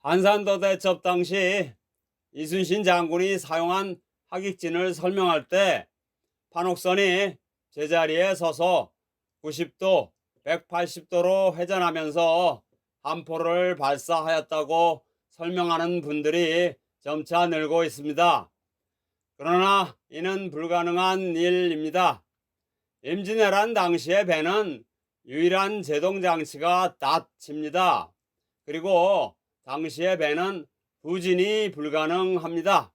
한산도 대첩 당시 이순신 장군이 사용한 하객진을 설명할 때 판옥선이 제자리에 서서 90도, 180도로 회전하면서 함포를 발사하였다고 설명하는 분들이 점차 늘고 있습니다. 그러나 이는 불가능한 일입니다. 임진왜란 당시의 배는 유일한 제동장치가 닷입니다. 그리고 당시의 배는 부진이 불가능합니다.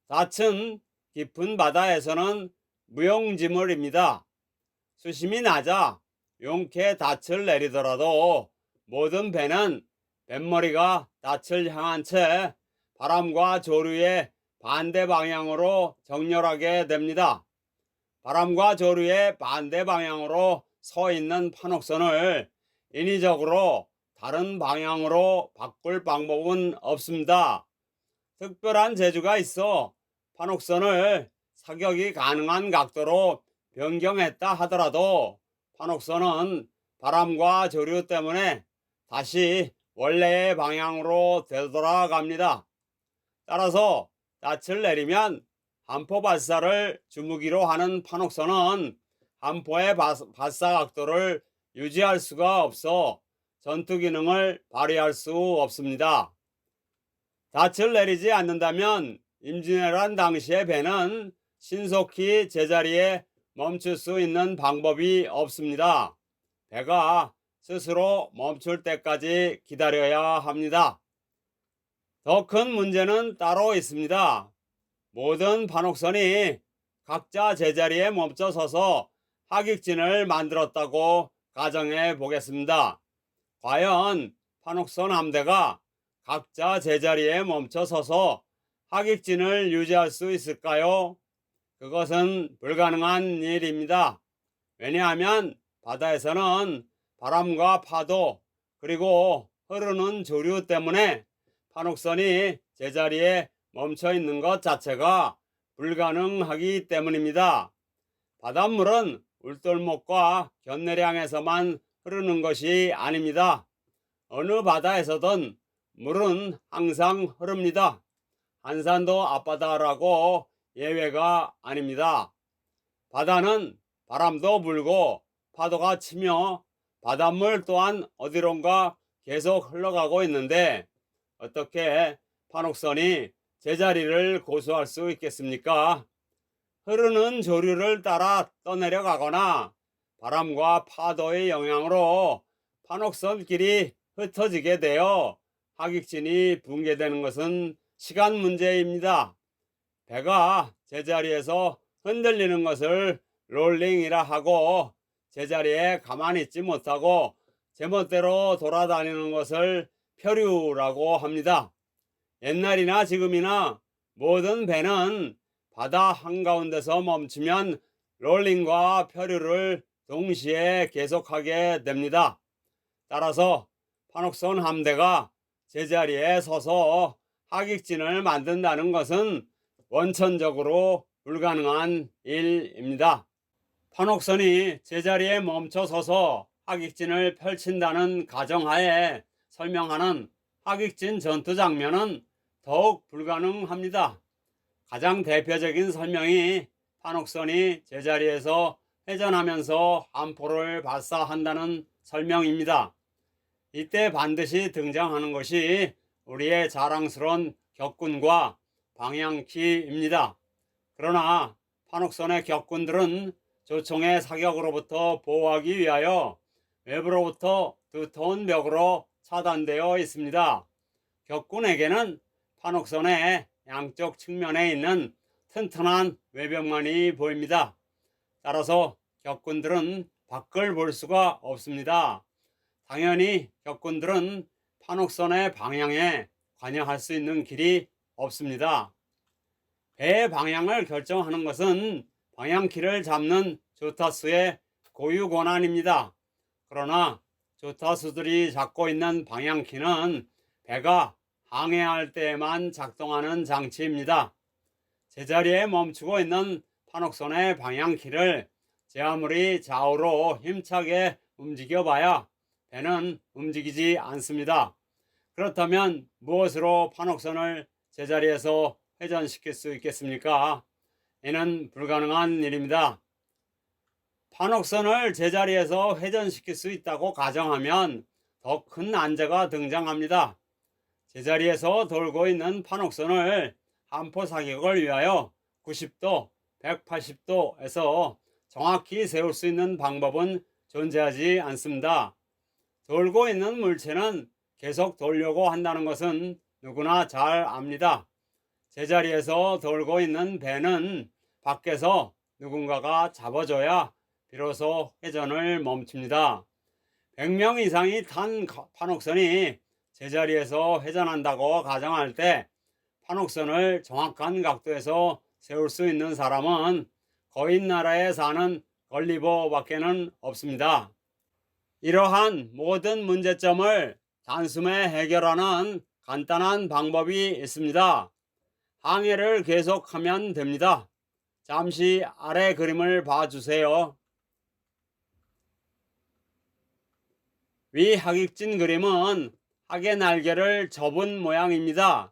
닷은 깊은 바다에서는 무용지물입니다. 수심이 낮아 용케 닻을 내리더라도 모든 배는 뱃머리가 닻을 향한 채 바람과 조류의 반대 방향으로 정렬하게 됩니다. 바람과 조류의 반대 방향으로 서 있는 판옥선을 인위적으로 다른 방향으로 바꿀 방법은 없습니다. 특별한 재주가 있어 판옥선을 사격이 가능한 각도로 변경했다 하더라도 판옥선은 바람과 조류 때문에 다시 원래의 방향으로 되돌아갑니다. 따라서 닻을 내리면 함포 발사를 주무기로 하는 판옥선은 함포의 발사 각도를 유지할 수가 없어 전투 기능을 발휘할 수 없습니다. 닻을 내리지 않는다면 임진왜란 당시의 배는 신속히 제자리에 멈출 수 있는 방법이 없습니다. 배가 스스로 멈출 때까지 기다려야 합니다. 더 큰 문제는 따로 있습니다. 모든 판옥선이 각자 제자리에 멈춰 서서 하객진을 만들었다고 가정해 보겠습니다. 과연 판옥선 함대가 각자 제자리에 멈춰 서서 하객진을 유지할 수 있을까요? 그것은 불가능한 일입니다. 왜냐하면 바다에서는 바람과 파도 그리고 흐르는 조류 때문에 판옥선이 제자리에 멈춰 있는 것 자체가 불가능하기 때문입니다. 바닷물은 울돌목과 견내량에서만 흐르는 것이 아닙니다. 어느 바다에서든 물은 항상 흐릅니다. 한산도 앞바다라고 예외가 아닙니다. 바다는 바람도 불고 파도가 치며 바닷물 또한 어디론가 계속 흘러가고 있는데 어떻게 판옥선이 제자리를 고수할 수 있겠습니까? 흐르는 조류를 따라 떠내려가거나 바람과 파도의 영향으로 판옥선 길이 흩어지게 되어 하객진이 붕괴되는 것은 시간 문제입니다. 배가 제자리에서 흔들리는 것을 롤링이라 하고 제자리에 가만히 있지 못하고 제멋대로 돌아다니는 것을漂流라고 합니다. 옛날이나 지금이나 모든 배는 바다 한가운데서 멈추면 롤링과漂流를 동시에 계속하게 됩니다. 따라서 판옥선 함대가 제자리에 서서 하객진을 만든다는 것은 원천적으로 불가능한 일입니다. 판옥선이 제자리에 멈춰 서서 하객진을 펼친다는 가정하에 설명하는 하객진 전투 장면은 더욱 불가능합니다. 가장 대표적인 설명이 판옥선이 제자리에서 회전하면서 함포를 발사한다는 설명입니다. 이때 반드시 등장하는 것이 우리의 자랑스러운 격군과 방향키입니다. 그러나 판옥선의 격군들은 조총의 사격으로부터 보호하기 위하여 외부로부터 두터운 벽으로 차단되어 있습니다. 격군에게는 판옥선의 양쪽 측면에 있는 튼튼한 외벽만이 보입니다. 따라서 격군들은 밖을 볼 수가 없습니다. 당연히 격군들은 판옥선의 방향에 관여할 수 있는 길이 없습니다. 배의 방향을 결정하는 것은 방향키를 잡는 조타수의 고유 권한입니다. 그러나 조타수들이 잡고 있는 방향키는 배가 항해할 때에만 작동하는 장치입니다. 제자리에 멈추고 있는 판옥선의 방향키를 제 아무리 좌우로 힘차게 움직여봐야 배는 움직이지 않습니다. 그렇다면 무엇으로 판옥선을 제자리에서 회전시킬 수 있겠습니까? 이는 불가능한 일입니다. 판옥선을 제자리에서 회전시킬 수 있다고 가정하면 더 큰 난제가 등장합니다. 제자리에서 돌고 있는 판옥선을 한포 사격을 위하여 90도, 180도에서 정확히 세울 수 있는 방법은 존재하지 않습니다. 돌고 있는 물체는 계속 돌려고 한다는 것은 누구나 잘 압니다. 제자리에서 돌고 있는 배는 밖에서 누군가가 잡아줘야 비로소 회전을 멈춥니다. 100명 이상이 탄 판옥선이 제자리에서 회전한다고 가정할 때 판옥선을 정확한 각도에서 세울 수 있는 사람은 거인 나라에 사는 걸리버밖에는 없습니다. 이러한 모든 문제점을 단숨에 해결하는 간단한 방법이 있습니다. 항해를 계속하면 됩니다. 잠시 아래 그림을 봐주세요. 위 하객진 그림은 학의 날개를 접은 모양입니다.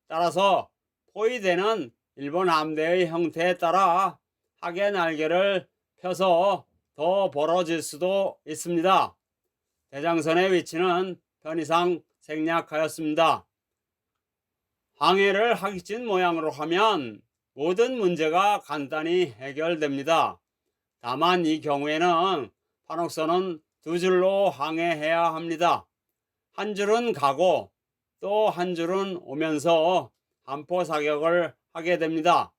따라서 포위되는 일본 함대의 형태에 따라 학의 날개를 펴서 더 벌어질 수도 있습니다. 대장선의 위치는 편의상 생략하였습니다. 항해를 하객진 모양으로 하면 모든 문제가 간단히 해결됩니다. 다만 이 경우에는 판옥선은 두 줄로 항해해야 합니다. 한 줄은 가고 또 한 줄은 오면서 한포 사격을 하게 됩니다.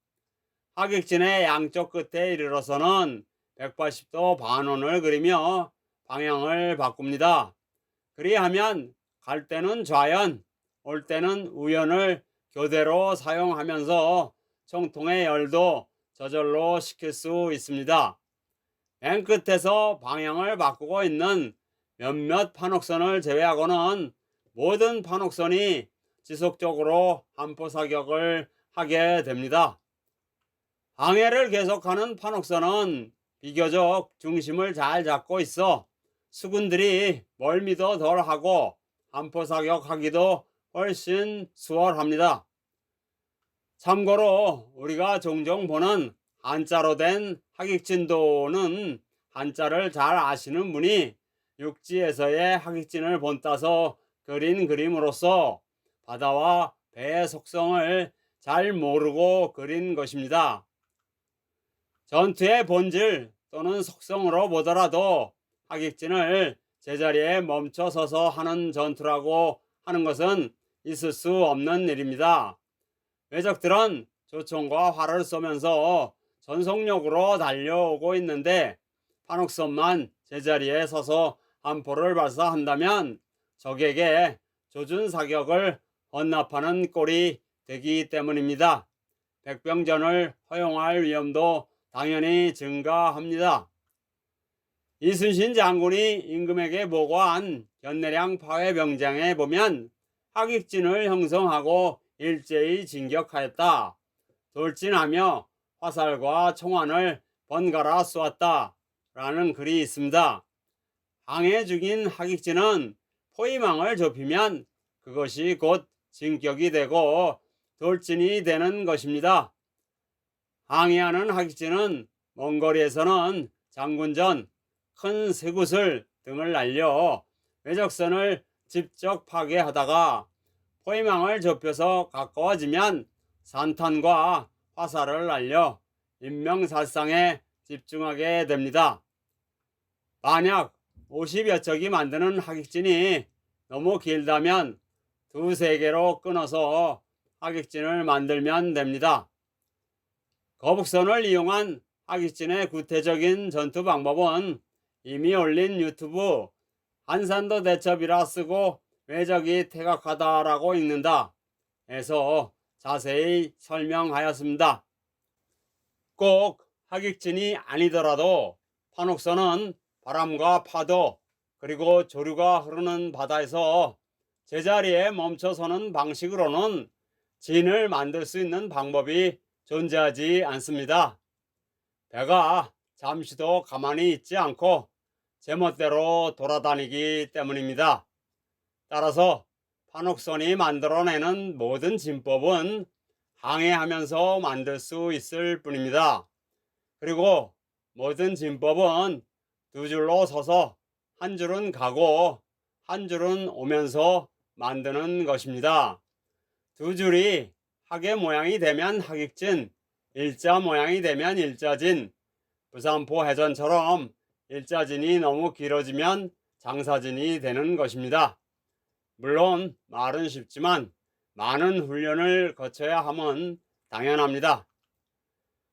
하객진의 양쪽 끝에 이르러서는 180도 반원을 그리며 방향을 바꿉니다. 그리하면 갈 때는 좌연, 올 때는 우연을 교대로 사용하면서 총통의 열도 저절로 시킬 수 있습니다. 맨 끝에서 방향을 바꾸고 있는 몇몇 판옥선을 제외하고는 모든 판옥선이 지속적으로 한포 사격을 하게 됩니다. 항해를 계속하는 판옥선은 비교적 중심을 잘 잡고 있어 수군들이 멀미도 덜하고 한포 사격하기도 훨씬 수월합니다. 참고로 우리가 종종 보는 한자로 된 하객진도는 한자를 잘 아시는 분이 육지에서의 하객진을 본따서 그린 그림으로서 바다와 배의 속성을 잘 모르고 그린 것입니다. 전투의 본질 또는 속성으로 보더라도 하객진을 제자리에 멈춰서서 하는 전투라고 하는 것은 있을 수 없는 일입니다. 외적들은 조총과 활을 쏘면서 전속력으로 달려오고 있는데 판옥선만 제자리에 서서 한포를 발사한다면 적에게 조준 사격을 헌납하는 꼴이 되기 때문입니다. 백병전을 허용할 위험도 당연히 증가합니다. 이순신 장군이 임금에게 보고한 견내량 파회 병장에 보면 하객진을 형성하고 일제히 진격하였다. 돌진하며 화살과 총알을 번갈아 쏘았다. 라는 글이 있습니다. 항해 중인 하객진은 포위망을 좁히면 그것이 곧 진격이 되고 돌진이 되는 것입니다. 항해하는 하객진은 먼 거리에서는 장군전, 큰 쇠구슬 등을 날려 외적선을 직접 파괴하다가 포위망을 좁혀서 가까워지면 산탄과 화살을 날려 인명살상에 집중하게 됩니다. 만약 50여 척이 만드는 하객진이 너무 길다면 두세 개로 끊어서 하객진을 만들면 됩니다. 거북선을 이용한 하객진의 구체적인 전투 방법은 이미 올린 유튜브 한산도 대첩이라 쓰고 외적이 태각하다라고 읽는다 에서 자세히 설명하였습니다. 꼭 하객진이 아니더라도 판옥선은 바람과 파도 그리고 조류가 흐르는 바다에서 제자리에 멈춰서는 방식으로는 진을 만들 수 있는 방법이 존재하지 않습니다. 배가 잠시도 가만히 있지 않고 제멋대로 돌아다니기 때문입니다. 따라서 판옥선이 만들어내는 모든 진법은 항해하면서 만들 수 있을 뿐입니다. 그리고 모든 진법은 두 줄로 서서 한 줄은 가고 한 줄은 오면서 만드는 것입니다. 두 줄이 학의 모양이 되면 학익진, 일자 모양이 되면 일자진, 부산포 해전처럼 일자진이 너무 길어지면 장사진이 되는 것입니다. 물론 말은 쉽지만 많은 훈련을 거쳐야 함은 당연합니다.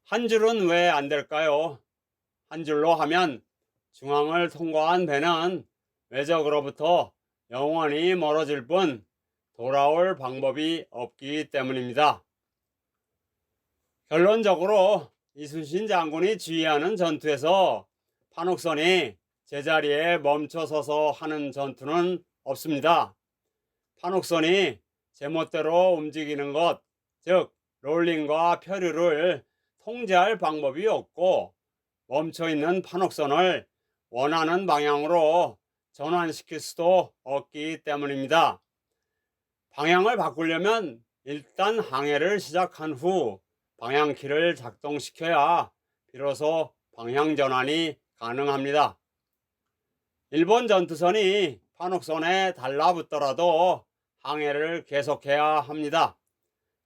한 줄은 왜 안 될까요? 한 줄로 하면 중앙을 통과한 배는 외적으로부터 영원히 멀어질 뿐 돌아올 방법이 없기 때문입니다. 결론적으로 이순신 장군이 지휘하는 전투에서 판옥선이 제자리에 멈춰서서 하는 전투는 없습니다. 판옥선이 제멋대로 움직이는 것, 즉 롤링과 표류를 통제할 방법이 없고 멈춰있는 판옥선을 원하는 방향으로 전환시킬 수도 없기 때문입니다. 방향을 바꾸려면 일단 항해를 시작한 후 방향키를 작동시켜야 비로소 방향 전환이 가능합니다. 일본 전투선이 판옥선에 달라붙더라도 항해를 계속해야 합니다.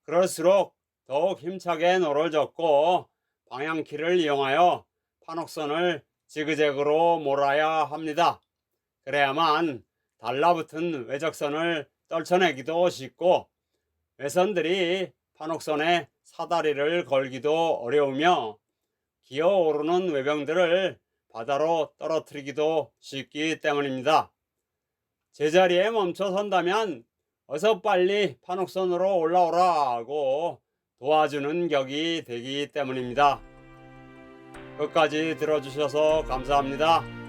그럴수록 더욱 힘차게 노를 젓고 방향키를 이용하여 판옥선을 지그재그로 몰아야 합니다. 그래야만 달라붙은 외적선을 떨쳐내기도 쉽고 외선들이 판옥선에 사다리를 걸기도 어려우며 기어오르는 외병들을 바다로 떨어뜨리기도 쉽기 때문입니다. 제자리에 멈춰 선다면 어서 빨리 판옥선으로 올라오라고 도와주는 격이 되기 때문입니다. 끝까지 들어주셔서 감사합니다.